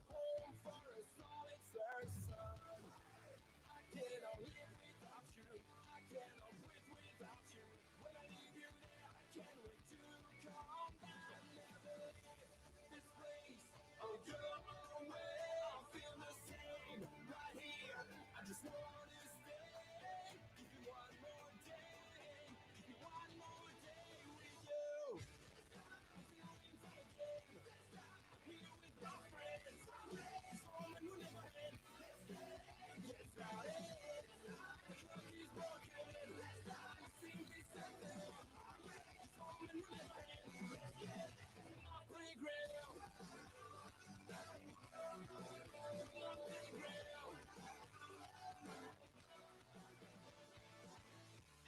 home for a solid third son. I cannot live without you. I cannot breathe without you. When I leave you there, I can't wait to come back. Never leave this place or go away. I feel the same right here. I just wanna stay. Give you one more day. Give you one more day with you. I'm feeling for the game. Here with my friends. Someone who never ends. Get started. The clock is broken. I sing this anthem. Someone who never ends. My playground. My playground.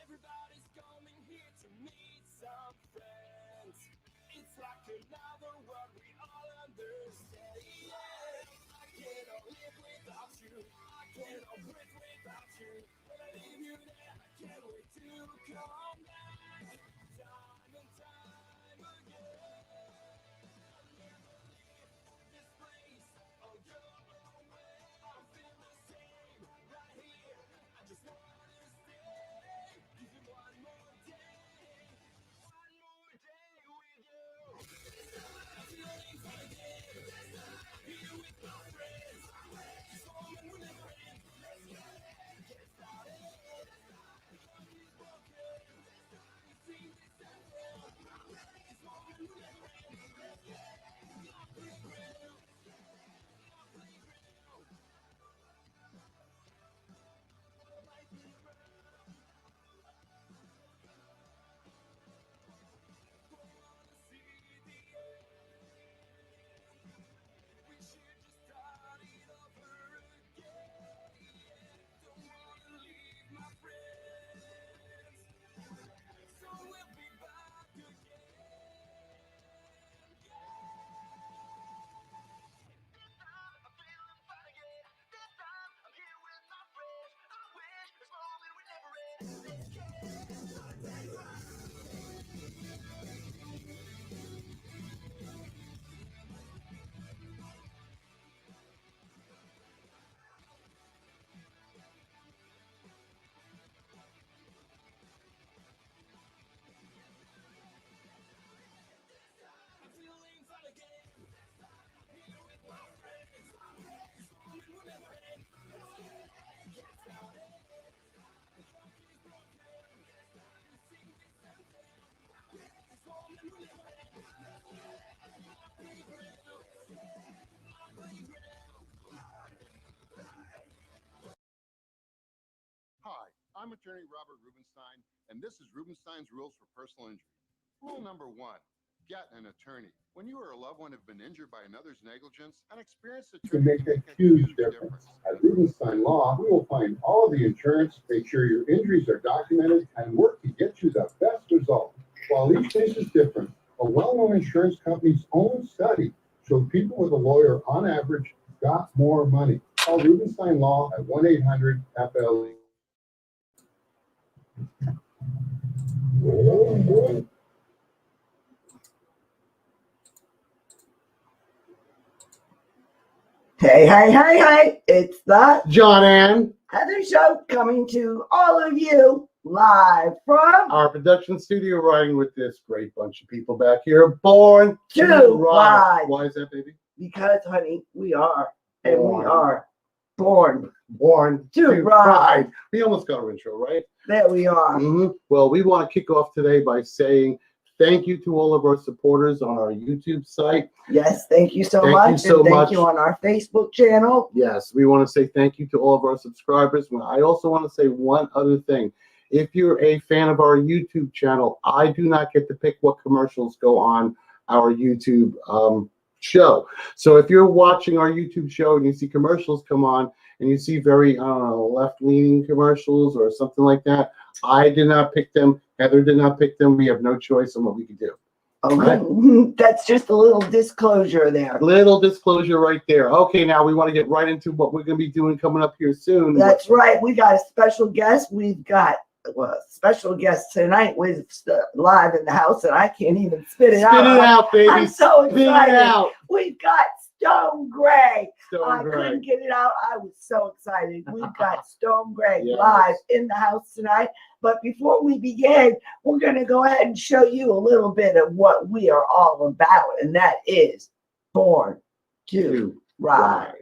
Everybody's coming here to meet some friends. It's like another world we all understand. Yeah, I cannot live without you. I cannot breathe without you. When I leave you there, I can't wait to come back. Time and time again. I'll never leave this place or go away. I feel the same right here. I just wanna stay. Give you one more day with you. I'm feeling for the game. Here with my friends. Someone who never ends. Get started. The clock is broken. We sing this anthem. Someone who never ends. My playground. My playground. My playground. Don't wanna see the end. We should just start it over again. Don't wanna leave my friends. So we'll be back again. This time I'm feeling fine again. This time I'm here with my friends. I wish this moment would never end. Let's get I'm feeling fine again. Here with my friends. Someone who never ends. Get started. The clock is broken. We sing this anthem. Someone who never ends. My playground. My playground. Hi, I'm attorney Robert Rubenstein, and this is Rubenstein's Rules for Personal Injury. Rule number 1, get an attorney. When you or a loved one have been injured by another's negligence, an experienced Can attorney make a huge difference. At Rubenstein Law, we will find all of the insurance, make sure your injuries are documented, and work to get you the best result. While each case is different, a well-known insurance company's own study showed people with a lawyer, on average, got more money. Call Rubenstein Law at 1-800-FLE. Hey, it's the John Ann, Heather Show coming to all of you live from our production studio, riding with this great bunch of people back here, born To ride. Ride. Why is that, baby? because, honey, we are, and we Born. are born. Born To ride. We almost got our intro, right? There we are. Well, we want to kick off today by saying thank you to all of our supporters on our YouTube site. Yes, thank you so Thank you much. so and thank much. you on our Facebook channel. Yes, we want to say thank you to all of our subscribers. I also want to say one other thing. If you're a fan of our YouTube channel, I do not get to pick what commercials go on our YouTube show. So if you're watching our YouTube show and you see commercials come on and you see very, left-leaning commercials or something like that, I did not pick them. Heather did not pick them. We have no choice on what we can do. Okay, that's just a little disclosure there. Little disclosure right there. Okay, now we want to get right into what we're going to be doing coming up here soon. That's right. We got a special guest. We've got a special guest tonight with live in the house, and I can't even spit it out. Spit it out, baby. I'm so Spit it excited. out. We've got Stonegrey. I Stonegrey. couldn't get it out. I was so excited. We've got Stonegrey Yes. live in the house tonight. But before we begin, we're going to go ahead and show you a little bit of what we are all about, and that is Born to Ride.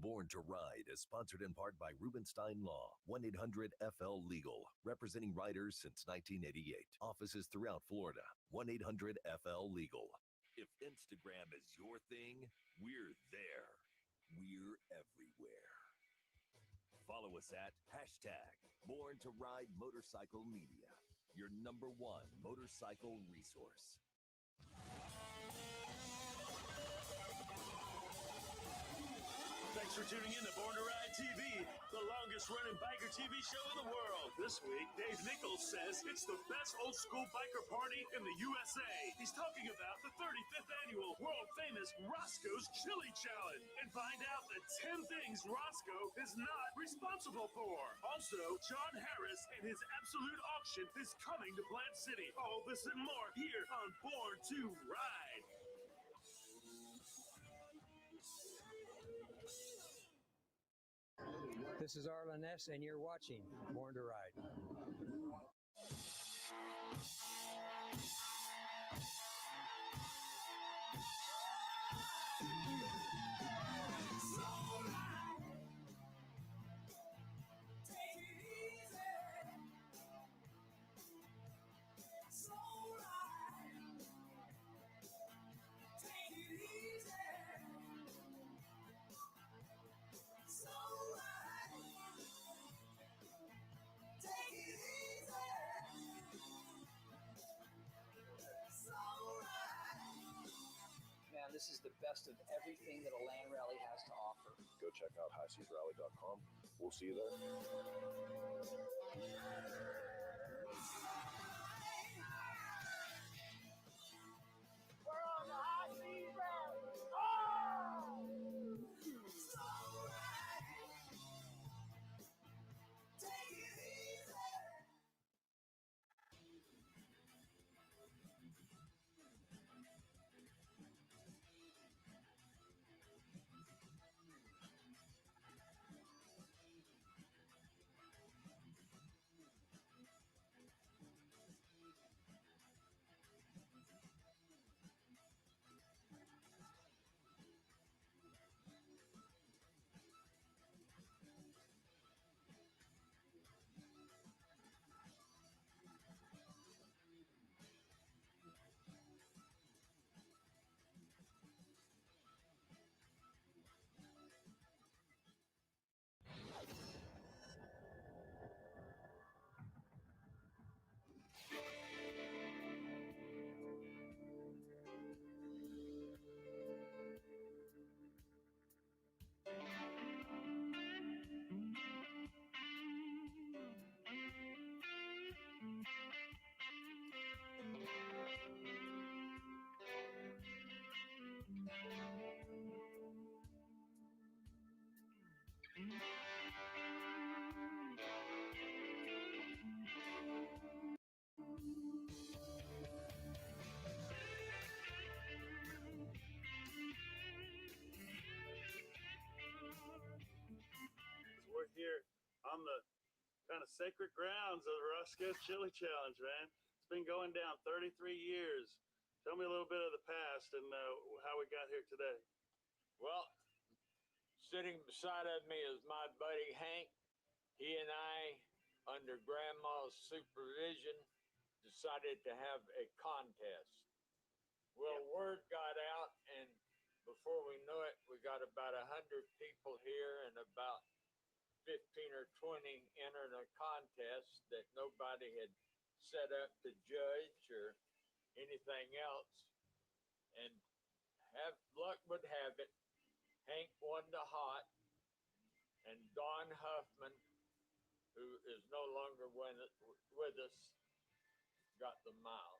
Born to Ride is sponsored in part by Rubenstein Law, 1-800-FL Legal, representing riders since 1988. Offices throughout Florida, 1-800-FL Legal. If Instagram is your thing, we're there. We're everywhere. Follow us at #Born to Ride Motorcycle Media, your #1 motorcycle resource. Thanks for tuning in to Born to Ride TV, the longest running biker TV show in the world. This week, Dave Nichols says it's the best old school biker party in the USA. He's talking about the 35th annual world famous Roscoe's Chili Challenge, and find out the 10 things Roscoe is not responsible for. Also, John Harris and his absolute auction is coming to Plant City. All this and more here on Born to Ride. This is Arlen S., and you're watching Born to Ride. This is the best of everything that a land rally has to offer. Go check out highseasrally.com. We'll see you there. We're on the high seas rally. Oh! Take it easy. the sacred grounds of the Roscoe Chili Challenge, man. It's been going down 33 years. Tell me a little bit of the past and how we got here today. Well, sitting beside of me is my buddy Hank. He and I, under Grandma's supervision, decided to have a contest. Well, word got out, and before we knew it, we got about 100 people here and about 15 or 20 entered a contest that nobody had set up to judge or anything else. And have luck would have it, Hank won the hot, and Don Huffman, who is no longer with us, got the mild.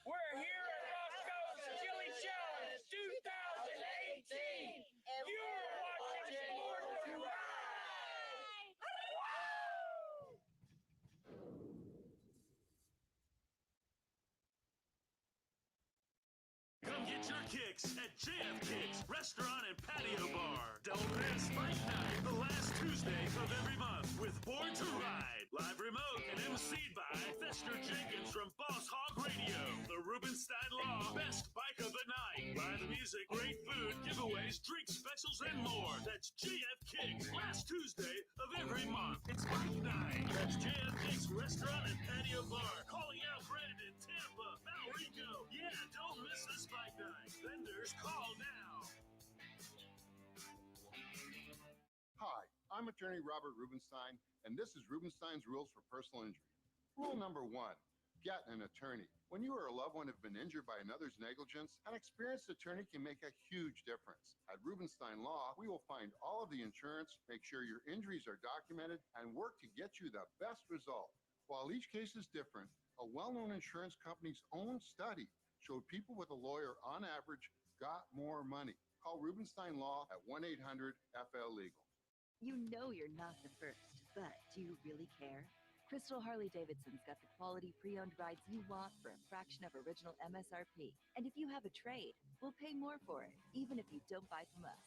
We're here at Roscoe's Chili Challenge 2018. You're watching Born to Ride. Come get your kicks at JF Kicks Restaurant and Patio Bar. Double Red Spike Night, the last Tuesday of every month with Born to Ride. Live remote and emceed by Fester Jenkins from Boss Hog Radio. The Rubenstein Law Best Bike of the Night. Live music music, great food, giveaways, drink specials, and more. That's JF Kicks, last Tuesday of every month. It's Bike Night. That's JF Kicks Restaurant and Patio Bar. Calling out Brandon, Tampa, Valrico. Yeah, don't miss this Bike Night. Vendors, call now. Hi, I'm attorney Robert Rubenstein, and this is Rubenstein's Rules for Personal Injury. Rule number 1, get an attorney. When you or a loved one have been injured by another's negligence, an experienced attorney can make a huge difference. At Rubenstein Law, we will find all of the insurance, make sure your injuries are documented, and work to get you the best result. While each case is different, a well-known insurance company's own study showed people with a lawyer, on average, got more money. Call Rubenstein Law at 1-800-FL-LEGAL. You know you're not the first, but do you really care? Crystal Harley-Davidson's got the quality pre-owned rides you want for a fraction of original MSRP. And if you have a trade, we'll pay more for it, even if you don't buy from us.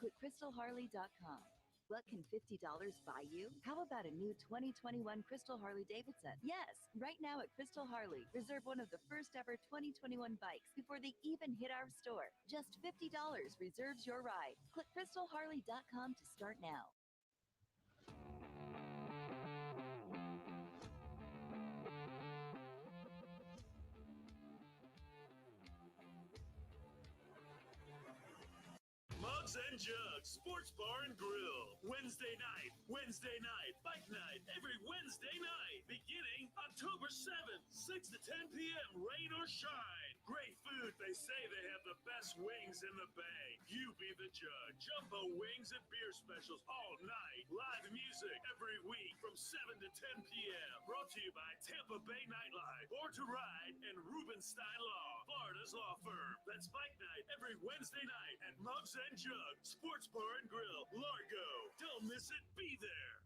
Click crystalharley.com. What can $50 buy you? How about a new 2021 Crystal Harley-Davidson? Yes, right now at Crystal Harley, reserve one of the first ever 2021 bikes before they even hit our store. Just $50 reserves your ride. Click crystalharley.com to start now. Mugs and Jugs Sports Bar and Grill. Wednesday night, bike night, every Wednesday night, beginning October 7th, 6 to 10 p.m., rain or shine. Great food, they say they have the best wings in the Bay. You be the judge. Jumbo wings and beer specials all night. Live music every week from 7 to 10 p.m. Brought to you by Tampa Bay Nightlife, Born to Ride, and Rubenstein Law, Florida's law firm. That's bike night every Wednesday night at Mugs and Jug Sports Bar and Grill, Largo. Don't miss it. Be there.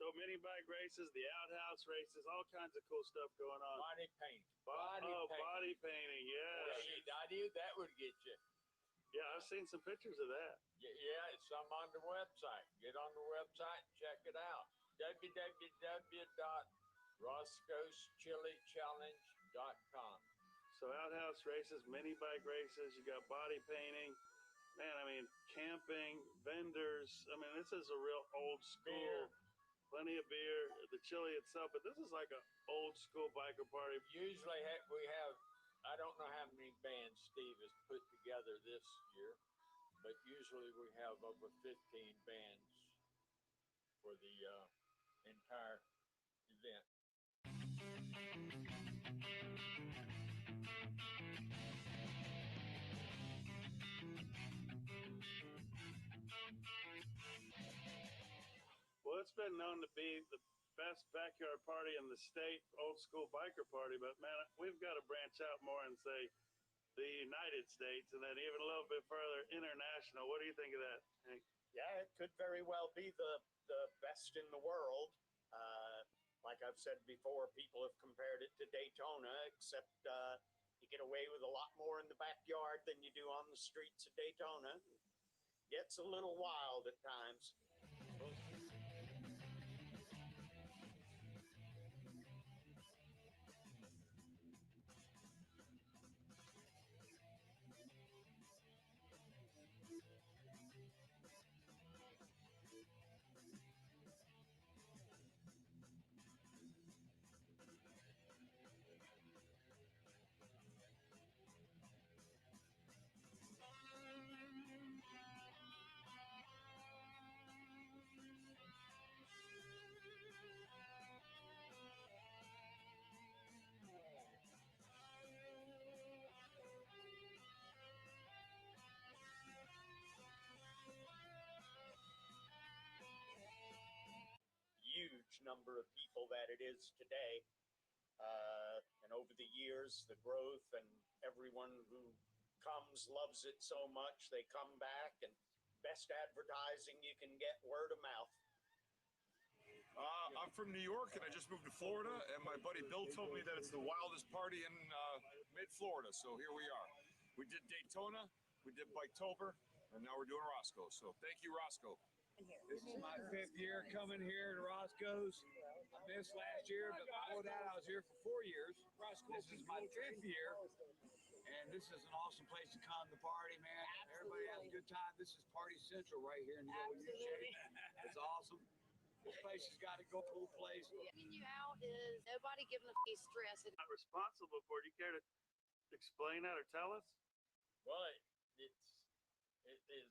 So mini bike races, the outhouse races, all kinds of cool stuff going on. Body paint. Body painting, yeah. I knew that would get you. Yeah, I've seen some pictures of that. Yeah, it's some on the website. Get on the website and check it out. www.roscoeschilichallenge.com. So outhouse races, mini bike races, you got body painting. Man, I mean, camping, vendors. I mean, this is a real old school. plenty of beer, the chili itself, but this is like an old school biker party. Usually we have, I don't know how many bands Steve has put together this year, but usually we have over 15 bands for the entire event. Well, it's been known to be the best backyard party in the state, old school biker party, but man, we've got to branch out more and say the United States and then even a little bit further international. What do you think of that, Hank? Yeah, it could very well be the best in the world. Like I've said before, people have compared it to Daytona, except you get away with a lot more in the backyard than you do on the streets of Daytona. Gets a little wild at times. Huge number of people that it is today. And over the years, the growth and everyone who comes loves it so much, they come back, and best advertising you can get, word of mouth. I'm from New York, and I just moved to Florida, and my buddy Bill told me that it's the wildest party in mid-Florida, so here we are. We did Daytona, we did Biketober, and now we're doing Roscoe, so thank you, Roscoe. This is my 5th year coming here to Roscoe's. I missed last year, but before that I was here for 4 years. This is my 5th year, and this is an awesome place to come to party, man. Everybody has a good time. This is Party Central right here in the old U-shape. It's awesome. This place has got to go, cool place. Getting you out is nobody giving a stress. Not responsible for it. Do you care to explain that or tell us? Well, it is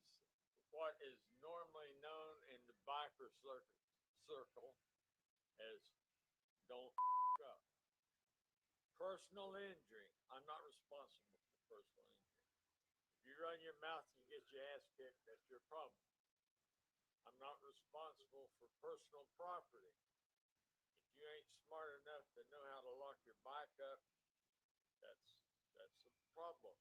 what is normally known in the biker circle as don't up. Personal injury. I'm not responsible for personal injury. If you run your mouth and you get your ass kicked, that's your problem. I'm not responsible for personal property. If you ain't smart enough to know how to lock your bike up, that's a problem.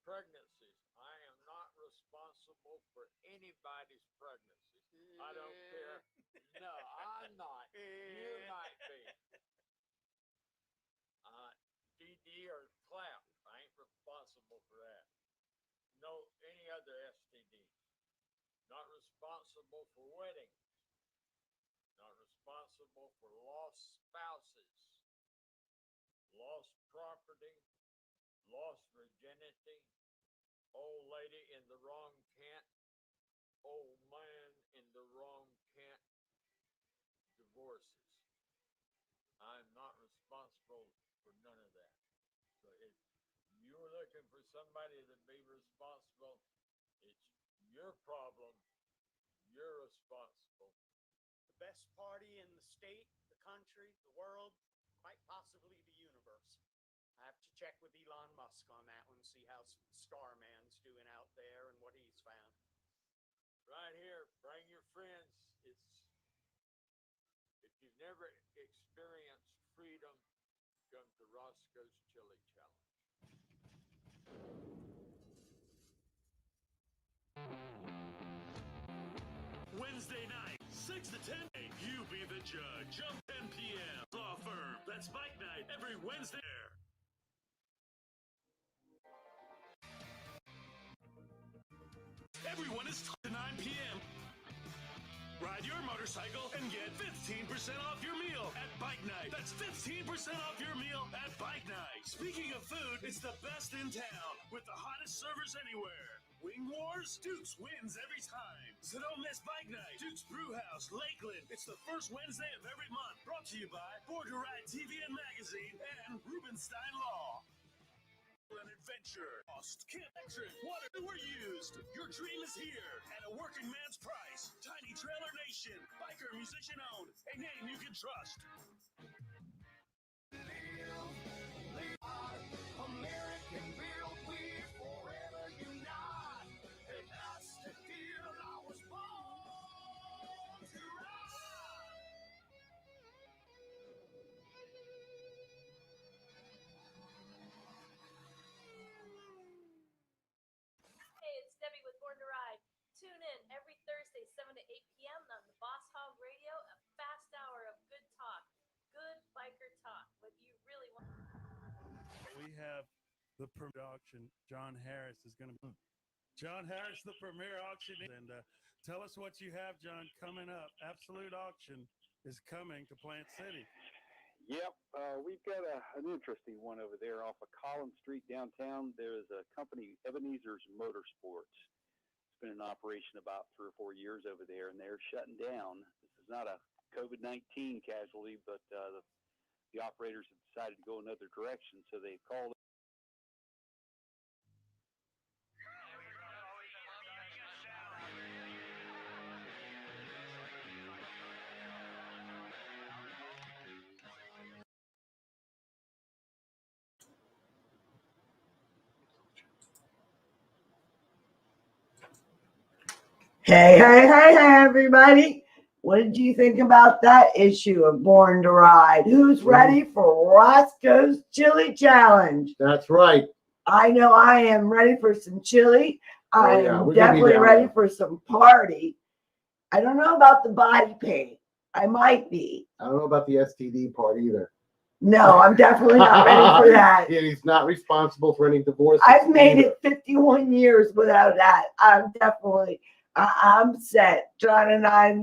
Pregnancies. I am not responsible for anybody's pregnancies. I don't care. No, I'm not. You might be. DD or clap. I ain't responsible for that. No, any other STD. Not responsible for weddings. Not responsible for lost spouses. Lost property. Lost virginity. Old lady in the wrong tent. Old man in the wrong tent. Divorces. I'm not responsible for none of that. So if you're looking for somebody to be responsible, it's your problem. You're responsible. The best party in the state, the country, the world, quite possibly the universe. I have to check with Elon Musk on that one, see how Starman's doing out there and what he's found. Right here, bring your friends. If you've never experienced freedom, come to Roscoe's Chili Challenge. Wednesday night, 6 to 10. You be the judge. Jump 10 p.m. Law firm. That's Bike Night every Wednesday. Everyone is to 9 p.m. Ride your motorcycle and get 15% off your meal at Bike Night. That's 15% off your meal at Bike Night. Speaking of food, it's the best in town with the hottest servers anywhere. Wing Wars? Duke's wins every time. So don't miss Bike Night. Duke's Brewhouse, Lakeland. It's the first Wednesday of every month. Brought to you by Born to Ride TV and Magazine and Rubenstein Law. An adventure. Cost, camp, electric, water were used. Your dream is here at a working man's price. Tiny Trailer Nation. Biker musician owned. A name you can trust. American built, we forever unite. And that's the deal I was born to ride. Hey, it's Debbie with Born to Ride. Tune in every Thursday, 7 to 8 p.m. on the Boss Hog Radio, a fast hour of good talk. Good biker talk. What you really want. We have the premier auction. John Harris is going to be. John Harris, the premier auction. And tell us what you have, John, coming up. Absolute Auction is coming to Plant City. Yep, we've got an interesting one over there off of Collins Street downtown. There's a company, Ebenezer's Motorsports. It's been in operation about 3 or 4 years over there, and they're shutting down. This is not a COVID-19 casualty, but the operators have decided to go another direction, so they called. Hey, everybody. What did you think about that issue of Born to Ride? Who's ready for Roscoe's Chili Challenge? That's right. I know I am ready for some chili. I yeah, am we're gonna be definitely down ready there. for some party. I don't know about the body paint. I might be. I don't know about the STD part either. No, I'm definitely not ready for that. Yeah, he's not responsible for any divorces. I've made either. it 51 years without that. I'm set. John and I,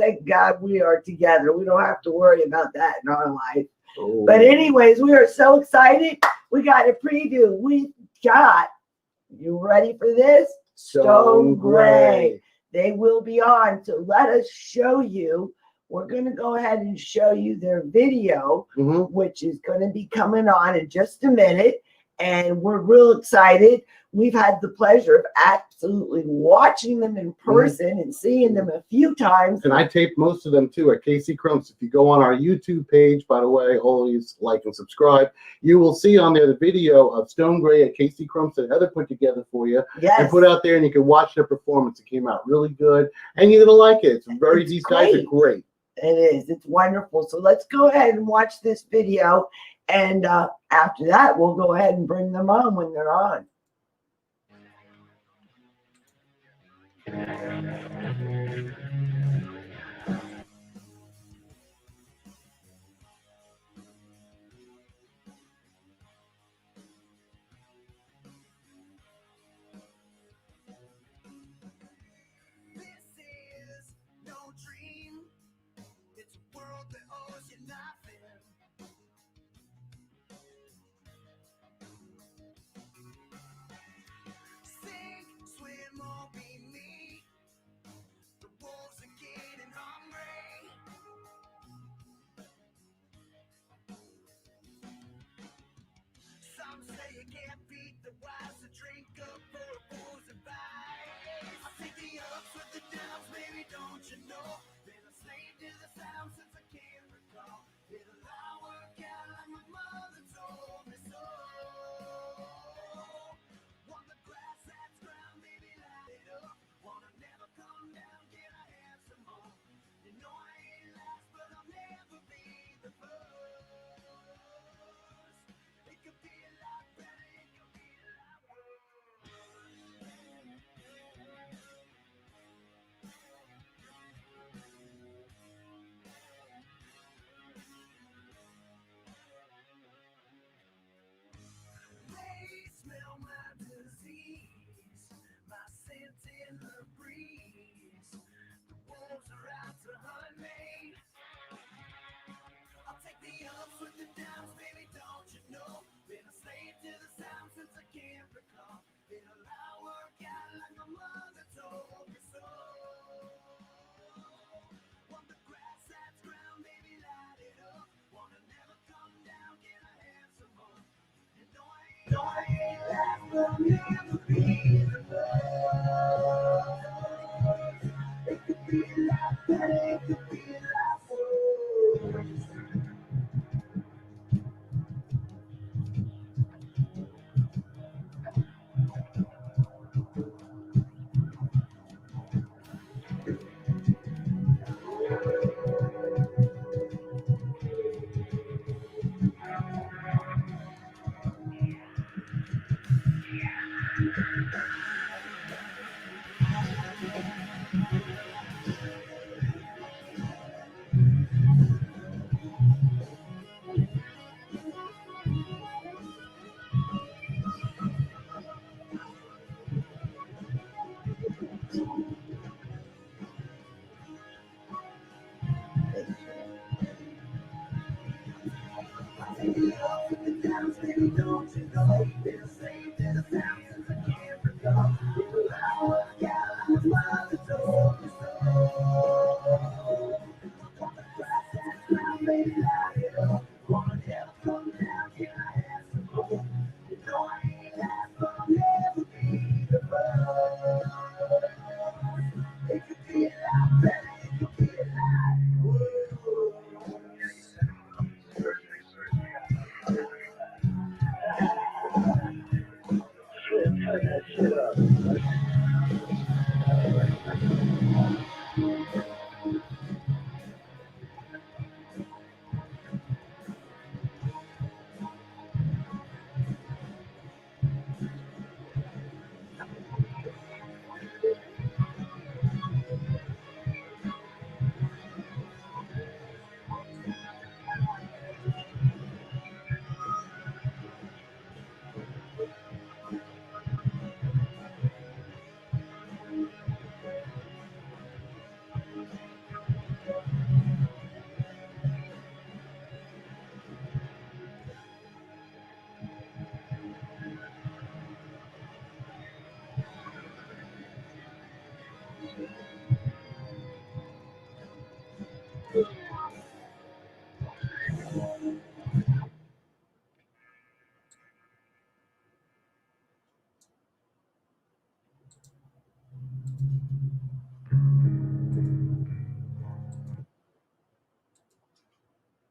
thank God we are together. We don't have to worry about that in our life. Oh. But anyways, we are so excited. We got a preview. You ready for this? Stonegrey. They will be on to let us show you. We're going to go ahead and show you their video, which is going to be coming on in just a minute. And we're real excited. We've had the pleasure of absolutely watching them in person and seeing them a few times. And I taped most of them too at Casey Crumps. If you go on our YouTube page, by the way, always like and subscribe. You will see on there the video of Stonegrey at Casey Crumps that Heather put together for you and put out there, and you can watch their performance. It came out really good, and you're gonna like it. These guys are great. It is. It's wonderful. So let's go ahead and watch this video. And after that, we'll go ahead and bring them on when they're on. This is no dream. It's a world that owes you nothing. Sink, swim, or be me. The wolves and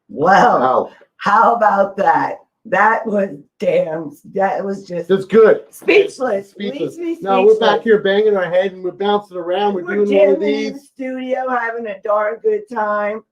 Well, how about that? That was that was just That's good. speechless. Speechless. Leaves me No, we're speechless. back here banging our head and we're bouncing around. We're doing one of jamming in the these. studio, having a darn good time.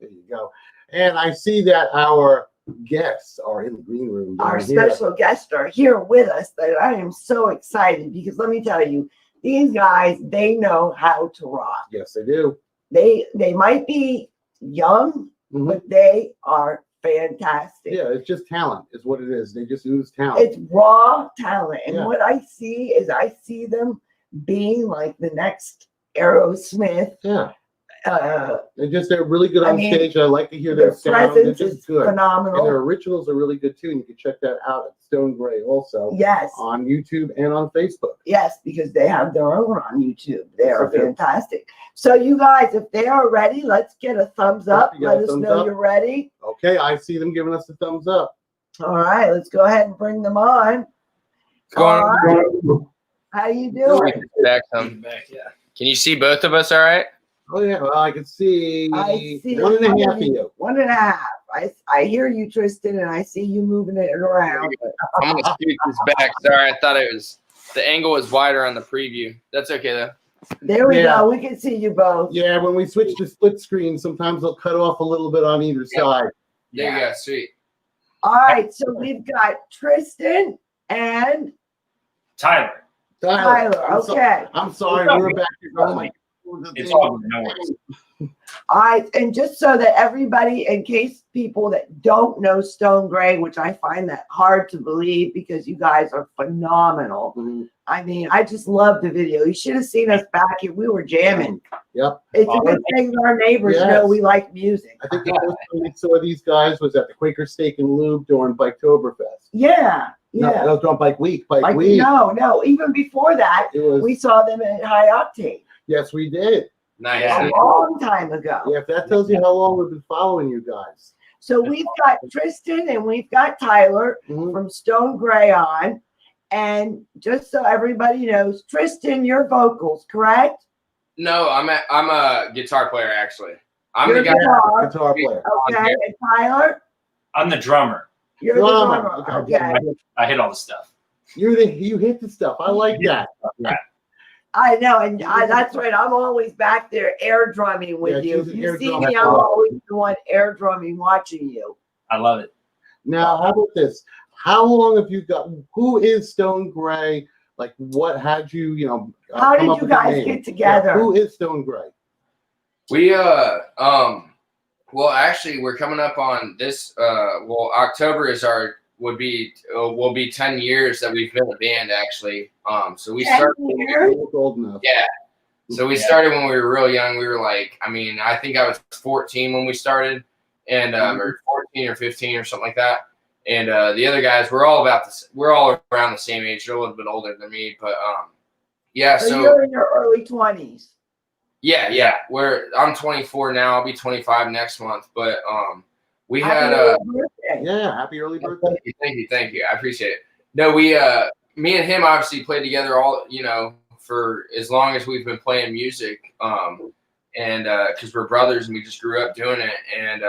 There you go. And I see that our guests are in the green room. Our down here. special guests are here with us. That I am so excited because let me tell you, these guys, they know how to rock. Yes, they do. They might be young, but they are fantastic. Yeah, it's just talent is what it is. They just ooze talent. It's raw talent. And Yeah. what I see is I see them being like the next Aerosmith. Yeah. They're really good on stage. I like to hear their sound. They're presence just is good. phenomenal. And their originals are really good too. And you can check that out at Stonegrey also. Yes. On YouTube and on Facebook. Yes, because they have their own on YouTube. They Yes, are they do. fantastic. So you guys, if they are ready, let's get a thumbs up. You got a Let us thumbs know up? you're ready. Okay, I see them giving us the thumbs up. All right, let's go ahead and bring them on. What's going All on? right. How you doing? Back some. Can you see both of us all right? Oh, yeah. Well, I can see, I see 1.5 of you. 1.5. I hear you, Tristan, and I see you moving it around. I'm going to scoot this back. Sorry, I thought the angle was wider on the preview. That's okay, though. There we go. We can see you both. Yeah, when we switch to split screen, sometimes they'll cut off a little bit on either side. There you go. Sweet. All right, so we've got Tristan and Tyler. Tyler. I'm so- Okay. I'm sorry. We're back here. Oh, my. It's all good. No worries. All right, and just so that everybody, in case people that don't know Stonegrey, which I find that hard to believe because you guys are phenomenal. I mean, I just love the video. You should have seen us back here. We were jamming. Yep. It's a good thing our neighbors know we like music. I think the first time we saw these guys was at the Quaker Steak and Lube during Biketoberfest. Yeah, yeah. No, that was during Bike Week. Bike Week. No. Even before that, we saw them at High Octane. Yes, we did. Nice. A long time ago. Yeah, if that tells you how long we've been following you guys. So we've got Tristan and we've got Tyler from Stonegrey on. And just so everybody knows, Tristan, your vocals, correct? No, I'm a guitar player actually. I'm You're the guy. Guitar player. Okay, and Tyler, I'm the drummer. you're the drummer. Okay. I hit all the stuff. You hit the stuff. I like that. Yeah. I know, and that's right. I'm always back there air drumming with you. she's If an you air see drummer. me, I'm always the one air drumming watching you. I love it. Now, how about this? How long have you got? Who is Stonegrey? Like, what had you, How come did up you with the guys name? get together? Yeah, who is Stonegrey? We well actually we're coming up on this October will be 10 years that we've been a band actually. So we 10 started years? Old enough. Yeah. So we started when we were real young. We were like, I think I was 14 when we started, and or 14 or 15 or something like that. And the other guys, we're all around the same age. They're a little bit older than me, but yeah. So you're in your early 20s. Yeah. I'm 24 now. I'll be 25 next month. But we Happy had early birthday. Yeah, happy early birthday. Thank you. I appreciate it. No, we me and him obviously played together all for as long as we've been playing music. And because we're brothers and we just grew up doing it. And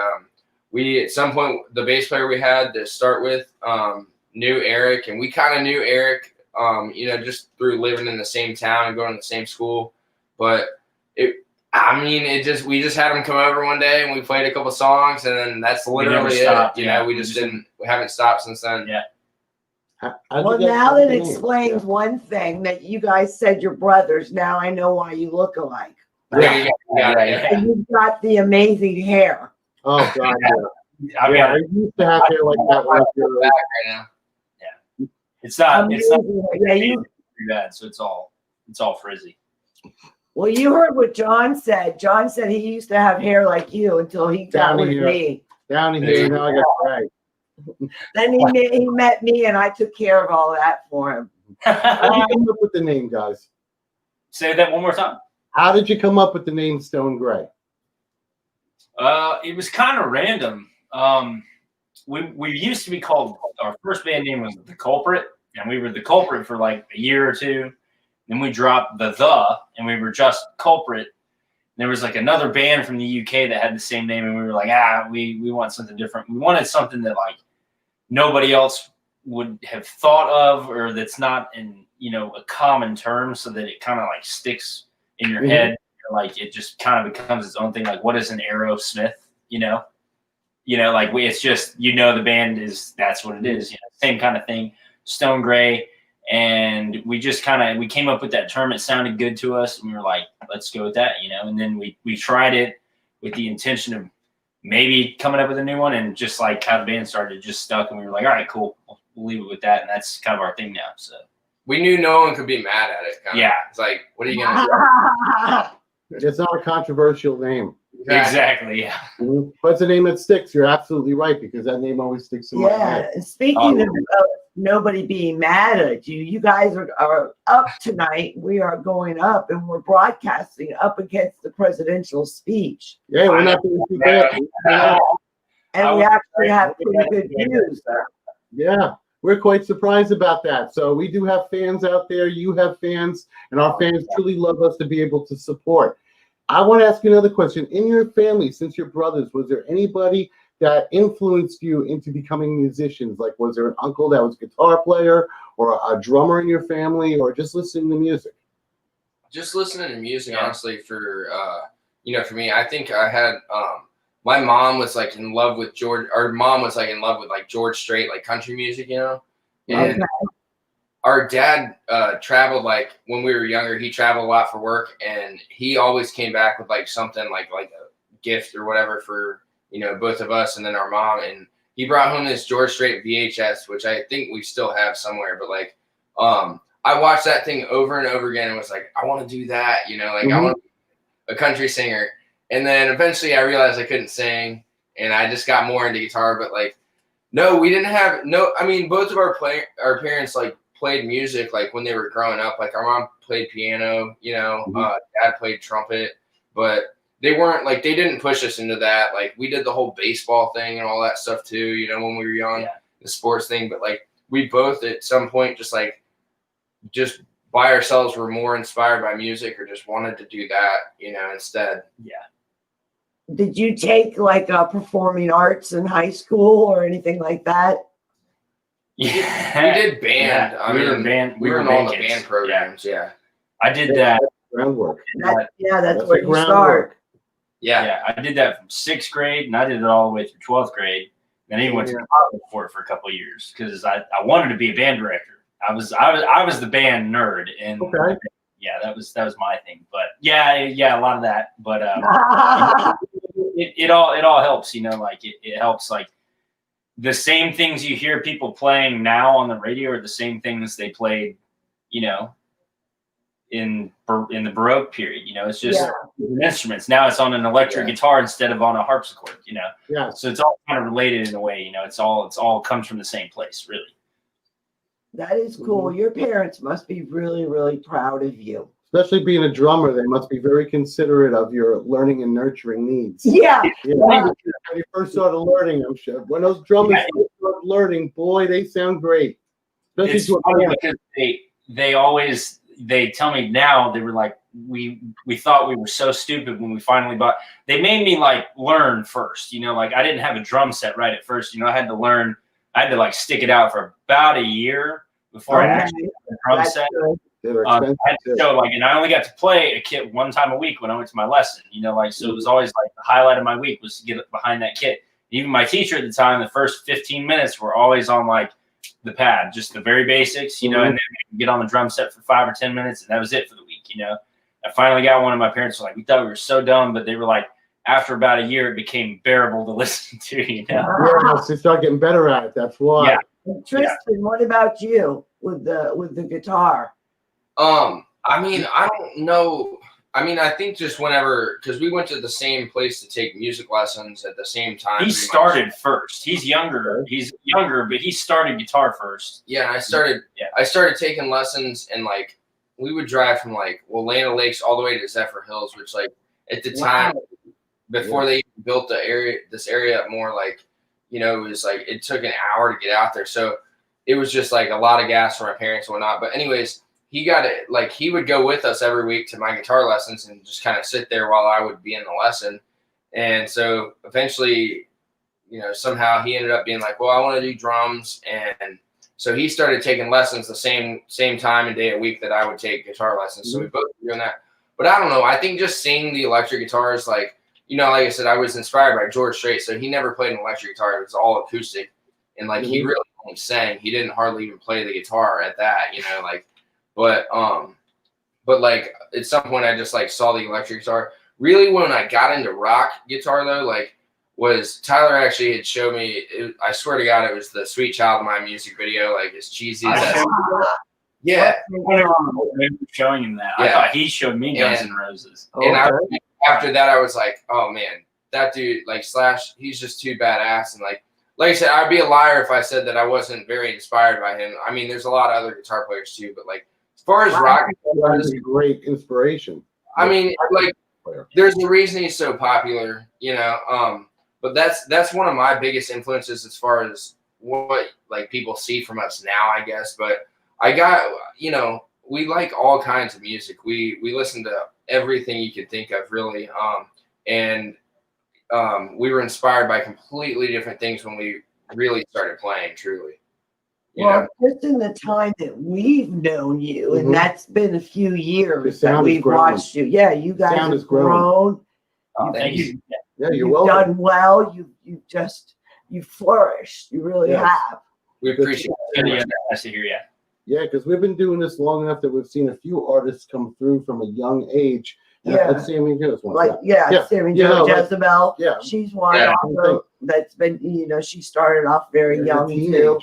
we at some point the bass player we had to start with knew Eric, and we kind of knew Eric just through living in the same town and going to the same school. But we just had him come over one day and we played a couple songs, and then that's literally it. We haven't stopped since then. Yeah. Well, now that explains one thing, that you guys said you're brothers. Now I know why you look alike. Yeah. And you've got the amazing hair. Oh God, yeah. I used to have hair like that when I was back right now. Yeah. It's not Amazing. too bad, so it's all frizzy. Well, you heard what John said. John said he used to have hair like you until he got with me. Down here, now I got gray. Then he met me, and I took care of all that for him. How did you come up with the name, guys? Say that one more time. How did you come up with the name Stonegrey? It was kind of random. We used to be called, our first band name was The Culprit, and we were The Culprit for like a year or two. Then we dropped the, and we were just Culprit. There was like another band from the UK that had the same name, and we were like, we want something different. We wanted something that like nobody else would have thought of, or that's not in a common term, so that it kind of like sticks in your head. Like it just kind of becomes its own thing. Like, what is an Aerosmith? It's just the band that's what it is. Same kind of thing. Stonegrey. And we just we came up with that term. It sounded good to us, and we were like, let's go with that, And then we tried it with the intention of maybe coming up with a new one, and just like how the band started, it just stuck, and we were like, all right, cool, we'll leave it with that, and that's kind of our thing now. So we knew no one could be mad at it. Yeah, it's like, what are you gonna do? It's not a controversial name. Exactly. Yeah. But it's a name that sticks. You're absolutely right, because that name always sticks in my head. Yeah. Speaking of nobody being mad at you, you guys are up tonight. We are going up, and we're broadcasting up against the presidential speech. Yeah, we're not doing too bad. And we actually have pretty good views. Yeah, we're quite surprised about that. So we do have fans out there. You have fans, and our fans truly love us to be able to support. I want to ask you another question. In your family, since you're brothers, was there anybody that influenced you into becoming musicians? Like, was there an uncle that was a guitar player, or a drummer in your family, or just listening to music? Just listening to music, honestly, for for me, I think I had my mom was like in love with George Strait, like country music, and our dad traveled, like when we were younger, he traveled a lot for work, and he always came back with like something like a gift or whatever for both of us, and then our mom, and he brought home this George Strait VHS, which I think we still have somewhere, but like I watched that thing over and over again and was like, I want to do that, I want to be a country singer. And then eventually I realized I couldn't sing, and I just got more into guitar. But like, no, we didn't have both of our parents like played music like when they were growing up. Like our mom played piano, dad played trumpet, but they didn't push us into that. Like we did the whole baseball thing and all that stuff too, when we were young, the sports thing. But like we both at some point just like just by ourselves were more inspired by music or just wanted to do that, instead. Yeah. Did you take like performing arts in high school or anything like that? We did band. Yeah, I we were mean, band. we were in band all the kids. band programs. Yeah. I did that. Groundwork. That's where you start. Yeah. I did that from 6th grade, and I did it all the way through 12th grade. And I even went to college for it for a couple of years because I wanted to be a band director. I was the band nerd, and yeah, that was my thing. But yeah, a lot of that. But it all helps, like it helps. Like the same things you hear people playing now on the radio are the same things they played, in the Baroque period. It's just instruments. Now it's on an electric guitar instead of on a harpsichord. Yeah. So it's all kind of related in a way. It's all comes from the same place, really. That is cool. Your parents must be really, really proud of you. Especially being a drummer, they must be very considerate of your learning and nurturing needs. Yeah. When you first started learning, I'm sure. When those drummers first started learning, boy, they sound great. Especially It's funny because they tell me now, they were like, we thought we were so stupid when we finally bought. They made me like learn first, like I didn't have a drum set right at first. I had to learn. I had to like stick it out for about a year before I actually had a drum set. I had to show and I only got to play a kit one time a week when I went to my lesson. So it was always like the highlight of my week was to get behind that kit. Even my teacher at the time, the first 15 minutes were always on like the pad, just the very basics, and then get on the drum set for 5 or 10 minutes, and that was it for the week. I finally got one, and my parents were like, "We thought we were so dumb," but they were like, after about a year, it became bearable to listen to. Yeah, they start getting better at it. That's why. Yeah. Tristan, what about you with the guitar? I mean, I don't know. I mean, I think just whenever, because we went to the same place to take music lessons at the same time. He started first. He's younger, but he started guitar first. Yeah, and I started taking lessons, and like we would drive from like Land Lakes all the way to Zephyr Hills, which like at the time before they built this area up more, like it was like it took an hour to get out there, so it was just like a lot of gas for my parents and whatnot. But anyways, he got it. Like he would go with us every week to my guitar lessons and just kind of sit there while I would be in the lesson. And so eventually, somehow he ended up being like, well, I want to do drums. And so he started taking lessons the same time and day a week that I would take guitar lessons. So we both were doing that. But I don't know. I think just seeing the electric guitars, like I said, I was inspired by George Strait. So he never played an electric guitar. It was all acoustic. And like he really only sang. He didn't hardly even play the guitar at that, But like at some point I just like saw the electric guitar. Really, when I got into rock guitar though, like was Tyler actually had showed me. I swear to God, it was the "Sweet Child of Mine" music video. Like as cheesy as that. Yeah, showing him that. I thought he showed me Guns N' Roses. And after that, I was like, oh man, that dude, like Slash, he's just too badass. And like I said, I'd be a liar if I said that I wasn't very inspired by him. I mean, there's a lot of other guitar players too, but like as far as rock, is a great inspiration. I mean, like there's a reason he's so popular, But that's one of my biggest influences as far as what like people see from us now, I guess. But I got, we like all kinds of music. We listen to everything you could think of, really. We were inspired by completely different things when we really started playing, truly. Just in the time that we've known you, and that's been a few years that we've watched you. Yeah, you guys have grown. Thank you. Yeah, you're you've welcome. done well. You've flourished. You really have. We appreciate it. Nice to hear you. Yeah, because we've been doing this long enough that we've seen a few artists come through from a young age. Let's see, Sammy Jo Jezebel. Yeah, she's one also that's been. She started off very young too.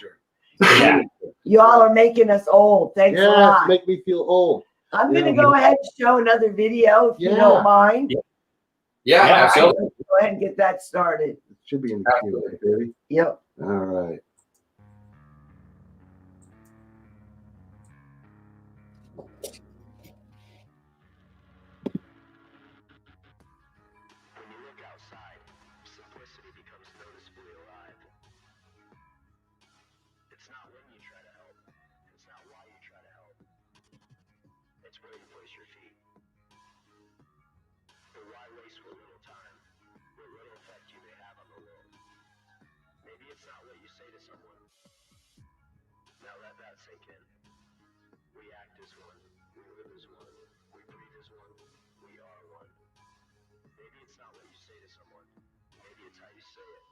Yeah, y'all are making us old. Thanks a lot. Make me feel old. I'm gonna go ahead and show another video if you don't mind. Yeah, absolutely. Go ahead and get that started. It should be in the queue, baby. Yep. All right. When you look outside, simplicity becomes noticeably alive. It's not when you try to help, it's not why you try to help, where you place your feet. But why waste what little time, what little effect you may have on the world? Maybe it's not what you say to someone. Now let that sink in. We act as one. We live as one. We breathe as one. We are one. Maybe it's not what you say to someone. Maybe it's how you say it.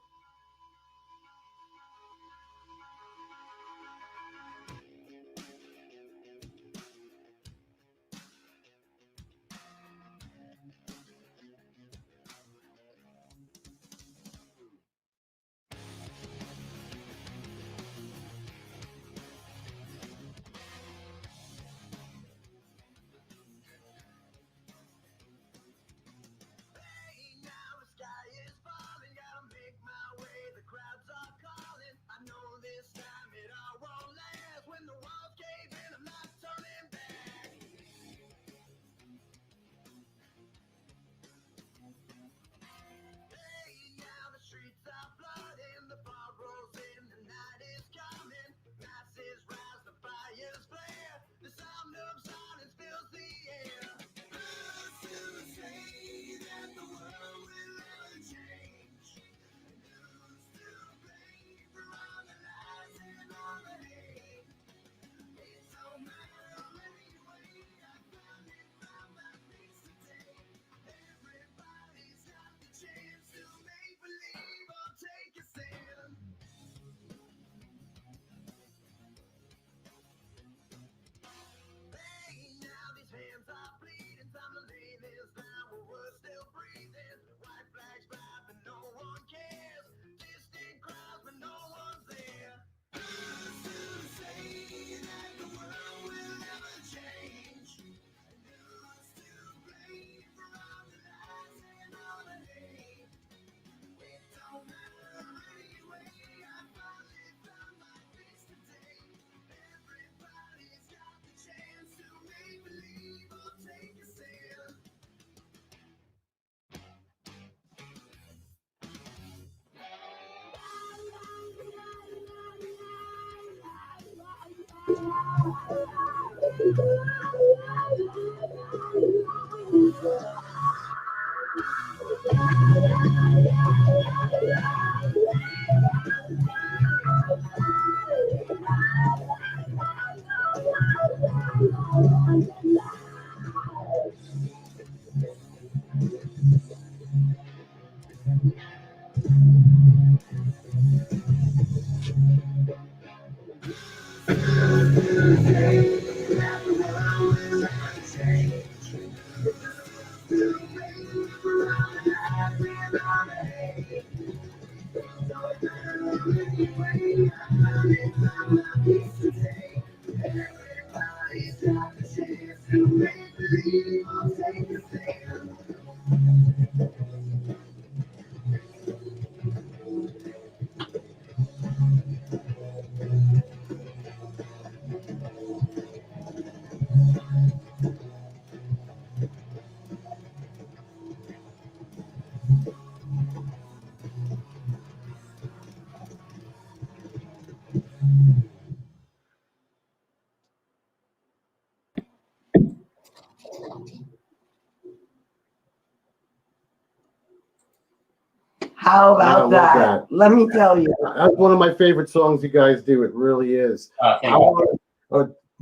How I about love that? that. Let me tell you. That's one of my favorite songs you guys do. It really is. Thank you.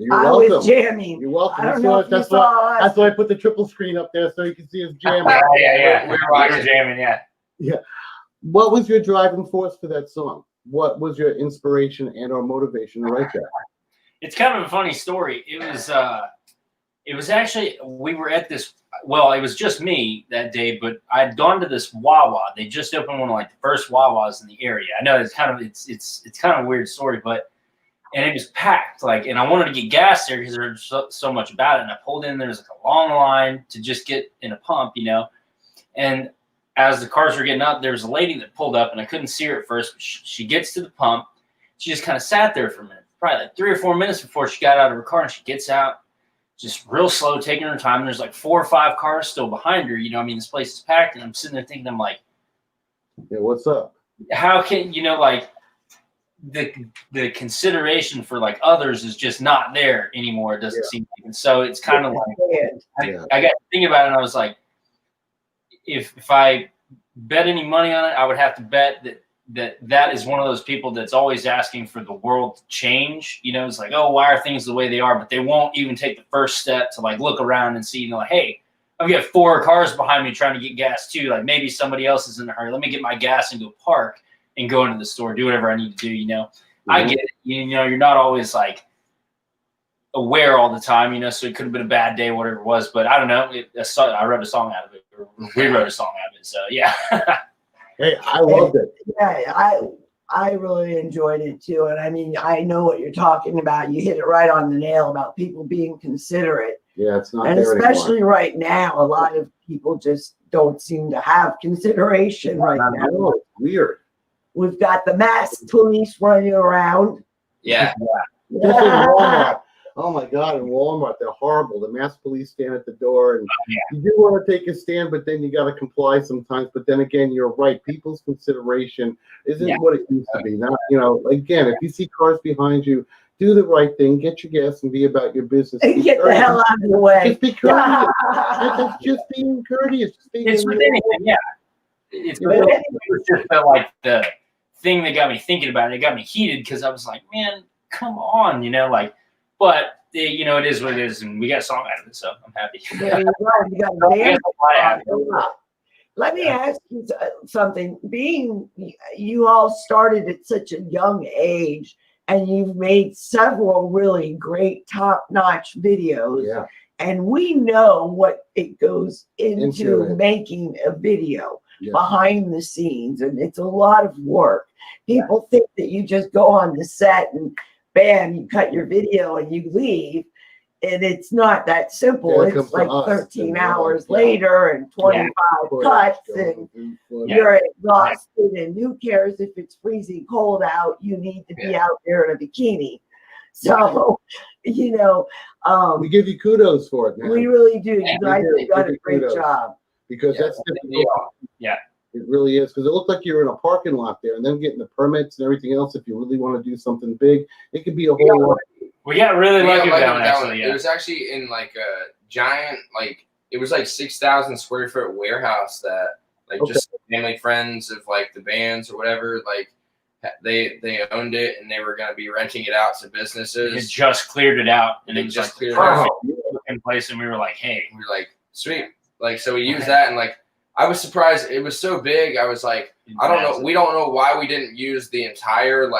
You're I welcome. was jamming. You're welcome. I don't know if you That's saw us. that's why I put the triple screen up there so you can see us jamming. Yeah. We were jamming, yeah. Yeah. What was your driving force for that song? What was your inspiration and or motivation to write that? It's kind of a funny story. It was actually, we were at this, well, it was just me that day, but I'd gone to this Wawa. They just opened one of like the first Wawas in the area. I know it's kind of it's kind of a weird story, but and it was packed, like, and I wanted to get gas there because there's so much about it. And I pulled in, there's like a long line to just get in a pump, you know. And as the cars were getting up, there was a lady that pulled up, and I couldn't see her at first. But she gets to the pump. She just kind of sat there for a minute, probably like 3 or 4 minutes before she got out of her car, and she gets out, just real slow, taking her time. And there's like 4 or 5 cars still behind her. You know, I mean, this place is packed, and I'm sitting there thinking, I'm like, yeah, what's up? How can, you know, like, the consideration for like others is just not there anymore. It doesn't seem like. And so it's kind of like I got to think about it, and I was like, if I bet any money on it, I would have to bet that is one of those people that's always asking for the world to change. You know, it's like, oh, why are things the way they are? But they won't even take the first step to like look around and see, you know, like, hey, I've got 4 cars behind me trying to get gas too. Like maybe somebody else is in a hurry. Let me get my gas and go park and go into the store, do whatever I need to do. You know, I get it. You know, you're not always like aware all the time, you know, so it could have been a bad day, whatever it was. But I don't know. I wrote a song out of it. Or we wrote a song out of it. So yeah. Hey, I loved it. Yeah, I really enjoyed it too. And I mean, I know what you're talking about. You hit it right on the nail about people being considerate. Yeah, it's not And there especially anymore. right now, a lot of people just don't seem to have consideration right now. No, it's weird. We've got the masked police running around. Yeah. Just in Walmart. Oh my God, in Walmart, they're horrible. The masked police stand at the door, and you do want to take a stand, but then you got to comply sometimes. But then again, you're right. People's consideration isn't what it used to be. Not, you know, again, if you see cars behind you, do the right thing, get your gas, and be about your business. And get the hell out of the way. Just be courteous. That's just being courteous. It's with anything, yeah. It's just like the thing that got me thinking about it. It got me heated because I was like, man, come on, you know, like. But you know, it is what it is, and we got a song out of it, so I'm happy. There you go. You got a dance. Let me ask you something. Being you all started at such a young age, and you've made several really great, top-notch videos. Yeah. And we know what it goes into it. making a video Yeah. behind the scenes, and it's a lot of work. People think that you just go on the set and bam, you cut your video and you leave. And it's not that simple. Yeah, it it's comes like to us, 13 and hours later and 25 cuts, and you're exhausted. And who cares if it's freezing cold out? You need to be out there in a bikini. So, you know, we give you kudos for it, man. we really do. You guys do. have done Give a you great kudos. job. Because that's difficult. Yeah. It really is, because it looked like you were in a parking lot there, and then getting the permits and everything else. If you really want to do something big, it could be a whole lot. We got really lucky with that one, That actually. one. Yeah. It was actually in like a giant, like it was like 6,000 square foot warehouse that, like, just family friends of like the bands or whatever, like they owned it and they were going to be renting it out to businesses. It just cleared it out, and They it was just like cleared it perfect out. in place, and we were like, hey, we were like, sweet. Like, so we used that, and like, I was surprised. It was so big. I was like, I don't know. We don't know why we didn't use the entire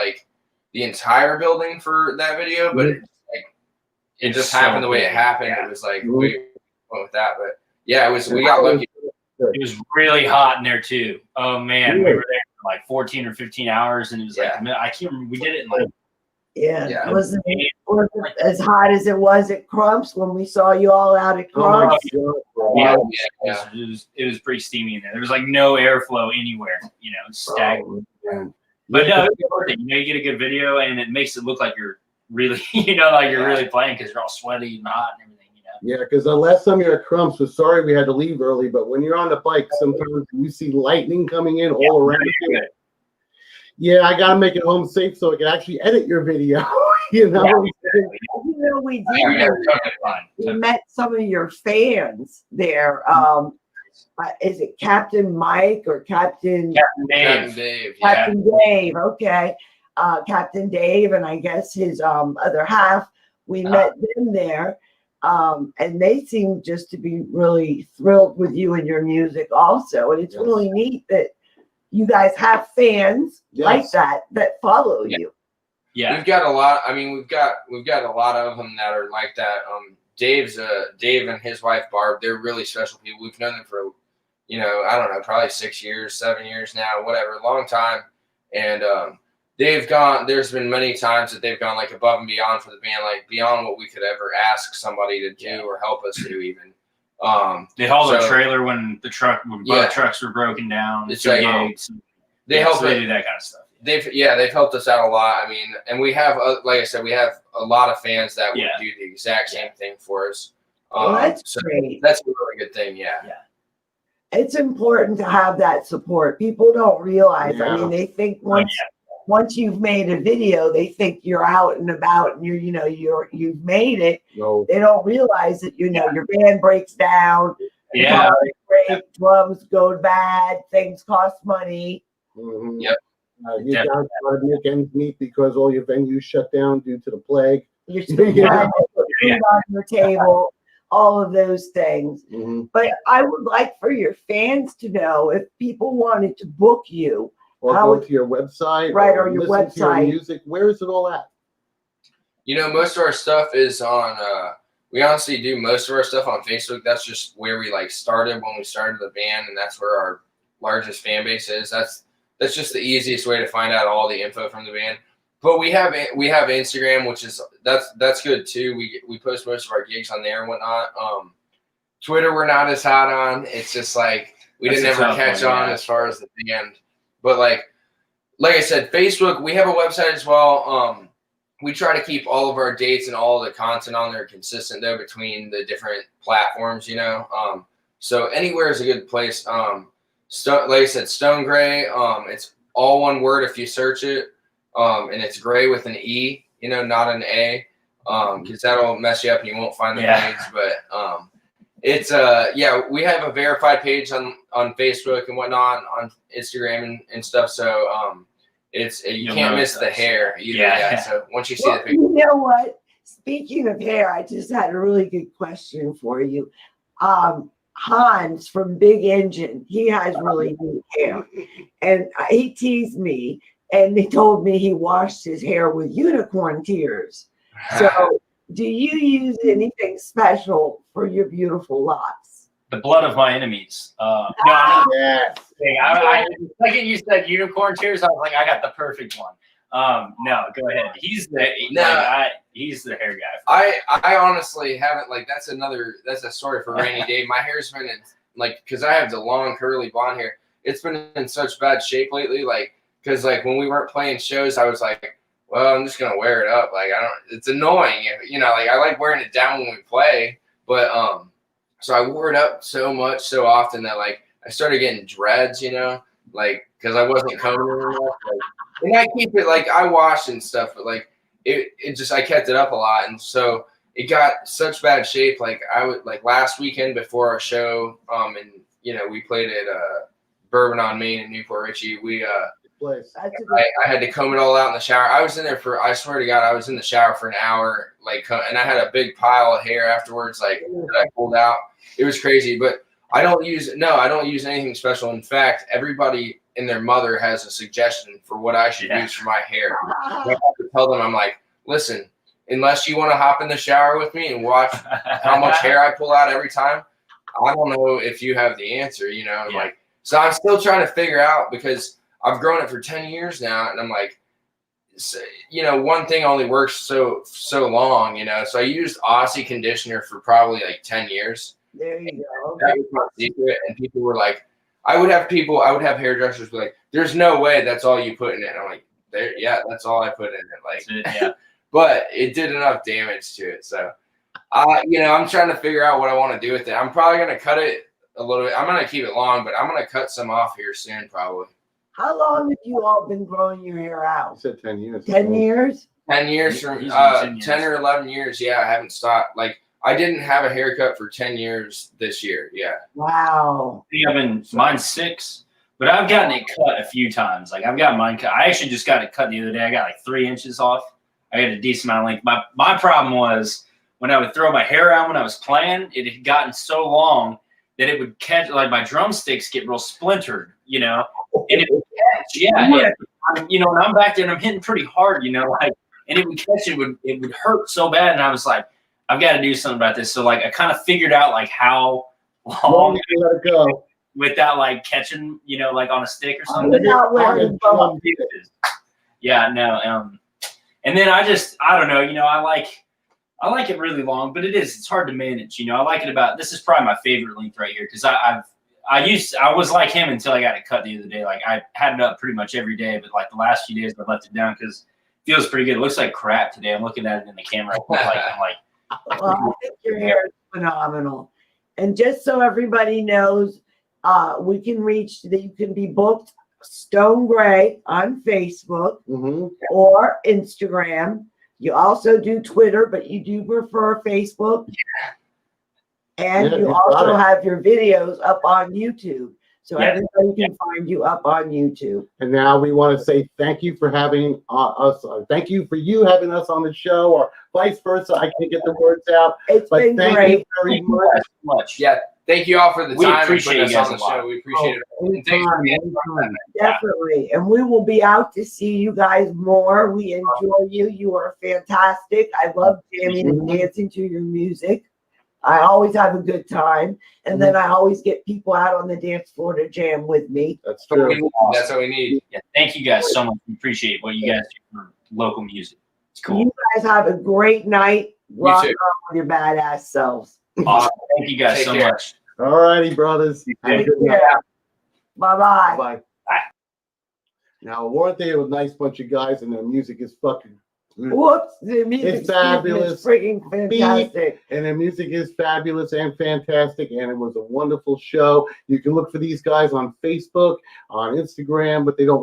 building for that video, but it just happened the way it happened. Yeah. It was like, we went with that, but yeah, we got lucky. It was really hot in there too. Oh man, we were there for like 14 or 15 hours, and it was like, I can't remember. We did it in like, Wasn't it as hot as it was at Crumps when we saw you all out at Crumps? It was pretty steamy in there. There was like no airflow anywhere, you know, stagnant. But no, it was worth it. You know, you get a good video, and it makes it look like you're really, you know, like you're really playing because you're all sweaty and hot and everything. Yeah, because the last time you were at Crumps, was sorry we had to leave early, but when you're on the bike, sometimes you see lightning coming in all around you. Yeah, I got to make it home safe so I can actually edit your video. You know, You know, we did. We met some of your fans there. Is it Captain Mike or Captain Dave? Captain Dave. Okay, Captain Dave, and I guess his other half. We met them there. And they seem just to be really thrilled with you and your music also. And it's really neat that you guys have fans like that follow you. Yeah, we've got a lot. I mean, we've got a lot of them that are like that. Dave and his wife Barb, they're really special people. We've known them for, you know, I don't know, probably 6 years, 7 years now, whatever, long time. And there's been many times that they've gone like above and beyond for the band, like beyond what we could ever ask somebody to do or help us do even. They hauled a trailer when both trucks were broken down. It's like, they help they do that kind of stuff. They've helped us out a lot. I mean, and we have, like I said, we have a lot of fans that would do the exact same thing for us. Well, that's great. That's a really good thing. Yeah. It's important to have that support. People don't realize. I mean, they think once once you've made a video, they think you're out and about and you've made it. No. They don't realize that, your band breaks down, Yeah. guitars break, drums go bad, things cost money. Mhm. Yep. You guys got to make ends meet because all your venues shut down due to the plague. You're still trying to put food on your table, all of those things. Mhm. But I would like for your fans to know if people wanted to book you. Or how go would- to your website, Right, or your listen to your website. music. Where is it all at? Most of our stuff is on. We honestly do most of our stuff on Facebook. That's just where we started when we started the band, and that's where our largest fan base is. That's just the easiest way to find out all the info from the band. But we have Instagram, which is that's good too. We post most of our gigs on there and whatnot. Twitter we're not as hot on. It's just we didn't ever catch on as far as the band. But like I said, Facebook, we have a website as well. We try to keep all of our dates and all of the content on there consistent though between the different platforms, So anywhere is a good place. Like I said, Stonegrey. It's all one word if you search it. And it's gray with an E, not an A. Because that'll mess you up and you won't find the page. But it's we have a verified page on Facebook and whatnot, on Instagram and stuff. So you can't miss the hair either. Yeah. So once you see the picture. You know what? Speaking of hair, I just had a really good question for you. Hans from Big Engine, he has really neat hair. And he teased me and he told me he washed his hair with unicorn tears. So do you use anything special for your beautiful locks? The blood of my enemies. No, yes. The second you said unicorn tears, I was like, I got the perfect one. No, go ahead. He's the hair guy. I honestly haven't that's a story for rainy day. My hair's been in because I have the long curly blonde hair. It's been in such bad shape lately. Because when we weren't playing shows, I was like, well, I'm just gonna wear it up. It's annoying, I like wearing it down when we play, but so I wore it up so much, so often that I started getting dreads, because I wasn't combing it enough. And I keep it I wash and stuff, but it just I kept it up a lot, and so it got such bad shape. I would last weekend before our show, and we played at Bourbon on Main in Newport Richey. I had to comb it all out in the shower. I was in there I swear to God, I was in the shower for an hour, and I had a big pile of hair afterwards, that I pulled out. It was crazy, but I don't use anything special. In fact, everybody and their mother has a suggestion for what I should use for my hair. I have to tell them, I'm like, listen, unless you want to hop in the shower with me and watch how much hair I pull out every time, I don't know if you have the answer, so I'm still trying to figure out because I've grown it for 10 years now, and I'm like, one thing only works so long, So I used Aussie conditioner for probably 10 years. There you go. That was my secret, and people were like, I would have hairdressers be like, "There's no way that's all you put in it." And I'm like, that's all I put in it. But it did enough damage to it, so I'm trying to figure out what I want to do with it. I'm probably gonna cut it a little bit. I'm gonna keep it long, but I'm gonna cut some off here soon, probably. How long have you all been growing your hair out? You said 10 years. 10 years? 10 years from 10 or 11 years. Yeah, I haven't stopped. I didn't have a haircut for 10 years this year. Yeah. Wow. Mine's 6, but I've gotten it cut a few times. I've got mine cut. I actually just got it cut the other day. I got 3 inches off. I got a decent amount of length. My problem was when I would throw my hair out when I was playing, it had gotten so long that it would catch, my drumsticks get real splintered, and it would catch, and I'm back there and I'm hitting pretty hard, and it would catch, it would hurt so bad, and I was like, I've got to do something about this. So I kind of figured out how long you let it go without catching, on a stick or something. Without wearing gloves. Yeah, no. And then I don't know, I like it really long, but it's hard to manage. I like it this is probably my favorite length right here because I was like him until I got it cut the other day. I had it up pretty much every day, but the last few days I left it down because it feels pretty good. It looks like crap today. I'm looking at it in the camera. I'm like, well, I think your hair is phenomenal. And just so everybody knows, you can be booked Stonegrey on Facebook Mm-hmm. or Instagram. You also do Twitter, but you do prefer Facebook. And Yeah, you you got also it. have your videos up on YouTube. So Yeah. everybody can find you up on YouTube. And now we want to say thank you for having us. Thank you for you having us on the show, or vice versa. I can't get the words out. It's But been thank great. you very Thank you much. guys so much. Yeah, thank you all for the We time and appreciate putting you us guys on the a lot. show. We appreciate it. And thanks for being Anytime. Definitely. And we will be out to see you guys more. We enjoy you. You are fantastic. I love jamming and dancing to your music. I always have a good time. And then I always get people out on the dance floor to jam with me. That's what we true. need. That's what we need. Yeah, thank you guys so much. We appreciate what you guys do for local music. It's cool. You guys have a great night. Rock too. on with your badass selves. Awesome. Thank you guys Take so care. much. All righty, brothers. Have a Take good night. care. Bye-bye. Bye. Now, weren't they a nice bunch of guys, and their music is fucking Whoops, the music It's fabulous. is freaking fantastic. and their music is fabulous and fantastic, and it was a wonderful show. You can look for these guys on Facebook, on Instagram, but they don't